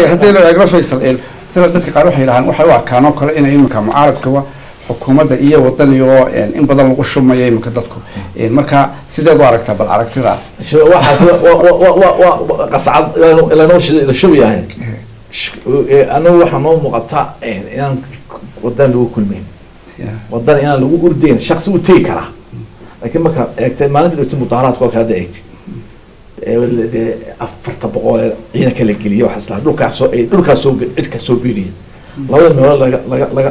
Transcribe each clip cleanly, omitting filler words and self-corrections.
haddii loo eego Faysal dadka qaar waxay yiraahdaan waxa waa kaano kale in ay imka mucaaradka xukuumadda iyo wadaniga in badan lagu shumayo imka dadku marka sideed u aragtaa bal aragtida waxa qascad ila noo shubiyahay anagu waxa noo muuqata inaan wadan lagu kulmeen wadan inaan lagu urdeyn shakhsi u tii kara laakiin marka eegtay maalinta intuu mudaharaadka ka hadayay afarta boqol ciidan kala geliyo waxa isla dhulkaas soo cidka soo biiriyo labada meel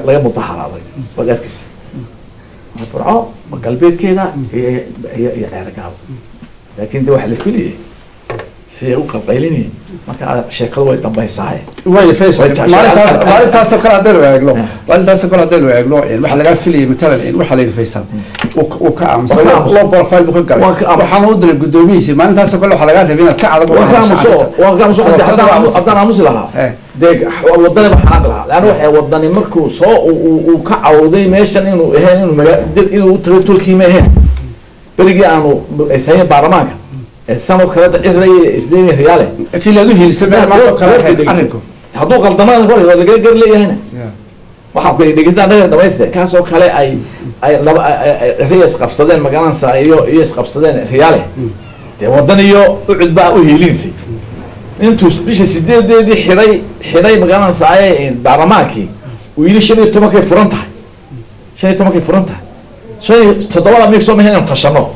laga mudaharaaday wadaadkiis markaa qalbeedkeeda iyo ceergaab laakiin waxa la filiyay si uu qalqaylinay marka sheekadu way dambaysaa way Faysal maalintaas kala hadal eeglo maalintaas kala hadal eeglo waxa laga filiyay matalan waxa la Faysal oo ka amso loo profile ku galay waxaan u diray gudoomiyihiisa maalintaas kala waxa laga rabay in saacad adana musliha deeg wadada waxaan lahaa laana waxa wadani markuu soo uu ka cawday meeshan inuu ahayn inuu tago Turkiga ma ahayn berigi aanu aysan baarlamaanka السنة كذا إسرائيل إسرائيل رياله أكيد هذا هي السبب ما تكلم عنكم هذا قلدمان ولا قال لي هنا وحب دقيقة أنا ده بس كاسو خلي أي رئيس قبصدين مكان سايو رئيس قبصدين رياله ده وضنيو قعد بقى وهيلينسي أنتوا بيش السديد دي حراي مكان ساي بعرماكي ويلي شنو تماكي فرنتها شنو تماكي فرنتها شنو تدور ميكسو مهنا تشنو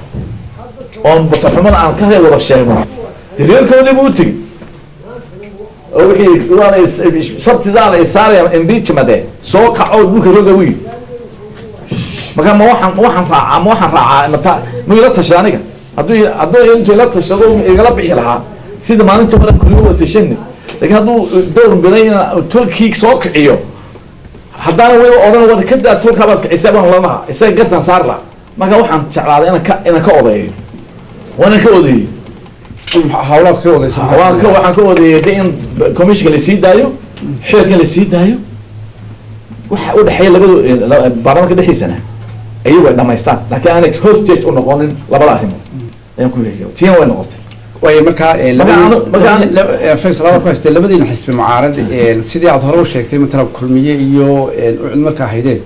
on basarxuman aan ka hay wada sheegno direenkoodii buu tigi oo wixii sabtidaan ay saarayaan impeachment soo kaco dhulka rooga wiil marka ma waxaan raacaa mata miyla tashaniga hadduu intuu la tashado igala bixi lahaa sida maalinta hore kullu wada tashanni laakiin hadduu door binayna Turkiga soo kiciyo haddana way oran wada ka daa Turkiga baska xisaabaan lanaha isaga gartan saar la marka waxaan jeclaaday inaan ka odayo وانا كودي حاولات كودي وحن كودي دين كوميشن اللي سي دايو حيل اللي سي دايو ودا حيل لبدو برامج دحيسنا ايوه دمايستان لكن انا هوستيج او نقولن لبدا اخيم ان كو هيو تين وين نقطه way marka Faysal laba question labadiina xisbi mucaarad sidii aad hore u sheegtay matala kulmiye iyo marka haydeen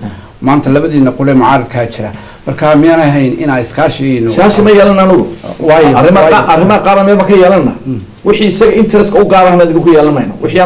maanta labadiina qole mucaaradka jira marka miyana hayn in ay iskaashiino saasi ma yeelan anagu way arrimaha qaran ma ka yeelana wixii isaga interest u gaar ah ma ku yeelanayno wixii